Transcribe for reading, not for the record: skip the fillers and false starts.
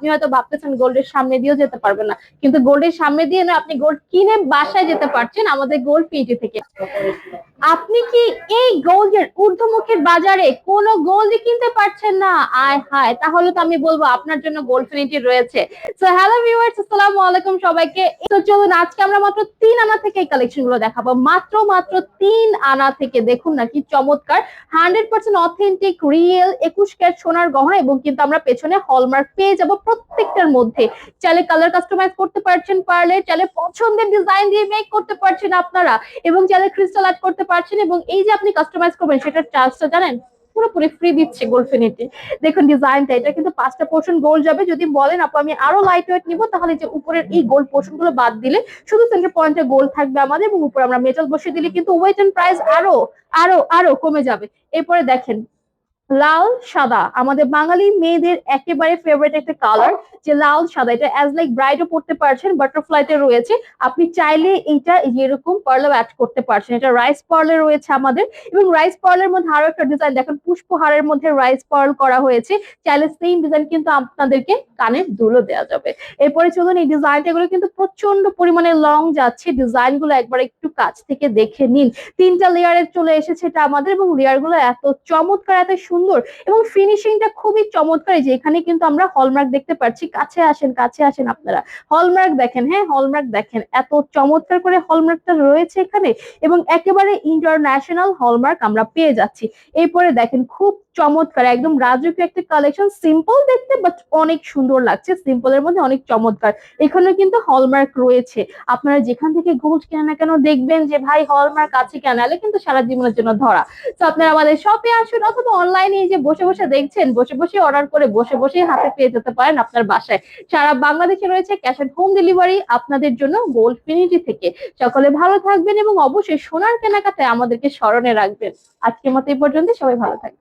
আপনি হয়তো ভাবতেছেন গোল্ডের সামনে দিয়েও যেতে পারবেন না, কিন্তু গোল্ডের সামনে দিয়ে না, আপনি গোল্ড কিনে বাসায় যেতে পারছেন আমাদের গোল্ড ফিনিটি থেকে। আপনি কি এই গোল্ডের ঊর্ধ্বমুখীর বাজারে কোনো গোল্ডই কিনতে পারছেন না? আয় হায়, তাহলে তো আমি বলবো আপনার জন্য গোল্ড ফিনিটি রয়েছে। সো হ্যালো ভিউয়ার্স, আসসালামু আলাইকুম সবাইকে। তো চলুন আজকে আমরা মাত্র 3 আনা থেকে এই কালেকশন গুলো দেখাবো। মাত্র 3 আনা থেকে দেখুন না কি চমৎকার 100% অথেন্টিক রিয়েল 21 ক্যারেট সোনার গহনা, এবং কিন্তু আমরা পেছনে হলমার্ক পেয়ে যাব প্রত্যেকটার মধ্যে। চাইলে কালার কাস্টমাইজ করতে পারছেন পারলে, চাইলে পছন্দের ডিজাইন দিয়ে মেক করতে পারছেন আপনারা, এবং চাইলে ক্রিস্টাল অ্যাড করতে পারছেন। এবং এই যে আপনি কাস্টমাইজ করবেন সেটার চার্জটা জানেন পুরোপুরি ফ্রি দিচ্ছে গোল্ড ফিনিটি। দেখুন ডিজাইনটা, এটা কিন্তু 5টা পোর্শন গোল্ড যাবে। যদি বলেন আপু আমি আরো লাইট ওয়েট নিব, তাহলে যে উপরের এই গোল্ড পোর্শন গুলো বাদ দিলে শুধু সেন্টার পয়েন্টে গোল্ড থাকবে আমাদের, এবং উপরে আমরা মেটাল বসিয়ে দিলে কিন্তু ওয়েট এন্ড প্রাইস আরো আরো আরো কমে যাবে। এরপরে দেখেন লাল সাদা, আমাদের বাঙালি মেয়েদের একেবারে ফেভারিট একটা কালার, যে লাল সাদা। এটা অ্যাজ লাইক ব্রাইডও পড়তে পারছেন, বাটারফ্লাইতে রয়েছে। আপনি চাইলে এইটা এরকম পার্লও অ্যাড করতে পারছেন। এটা রাইস পার্লে রয়েছে আমাদের, এবং রাইস পার্লের মধ্যে আরো একটা ডিজাইন দেখেন, পুষ্পহারের মধ্যে রাইস পার্ল করা হয়েছে। চাইলে সেম ডিজাইন কিন্তু আপনাদেরকে কানের দুলও দেওয়া যাবে। এরপরে চলুন এই ডিজাইনটা, গুলো কিন্তু প্রচন্ড পরিমাণে লং যাচ্ছে। ডিজাইন গুলো একবার একটু কাছ থেকে দেখে নিন। 3টা লেয়ারে চলে এসেছে এটা আমাদের, এবং লেয়ার গুলো এত চমৎকার, এত সুন্দর, এবং ফিনিশিংটা খুবই চমৎকার। যে এখানে কিন্তু আমরা হলমার্ক দেখতে পাচ্ছি। কাছে আসেন, কাছে আসেন আপনারা, হলমার্ক দেখেন। হ্যাঁ, হলমার্ক দেখেন, এত চমৎকার করে হলমার্কটা রয়েছে এখানে, এবং একেবারে ইন্টারন্যাশনাল হলমার্ক আমরা পেয়ে যাচ্ছি। এরপরে দেখেন খুব চমৎকার একদম রাজকীয় একটা কালেকশন, সিম্পল দেখতে বাট অনেক সুন্দর লাগছে, সিম্পলের মধ্যে অনেক চমৎকার। এখানে কিন্তু হলমার্ক রয়েছে। আপনারা যেখান থেকে গোল্ড কেনা না কেন দেখবেন যে ভাই হলমার্ক আছে কেন, নাহলে কিন্তু সারা জীবনের জন্য ধরা। তো আপনারা আমাদের শপে আসুন, অথবা অনলাইনে যে বসে বসে দেখছেন, বসে বসে অর্ডার করে বসে বসে হাতে পেয়ে যেতে পারেন আপনার বাসায়। সারা বাংলাদেশে রয়েছে ক্যাশ অন হোম ডেলিভারি আপনাদের জন্য গোল্ড ফিনিটি থেকে। সকলে ভালো থাকবেন, এবং অবশ্যই সোনার কেনাকাটায় আমাদেরকে স্মরণে রাখবেন। আজকের মতো এই পর্যন্ত, সবাই ভালো থাকবেন।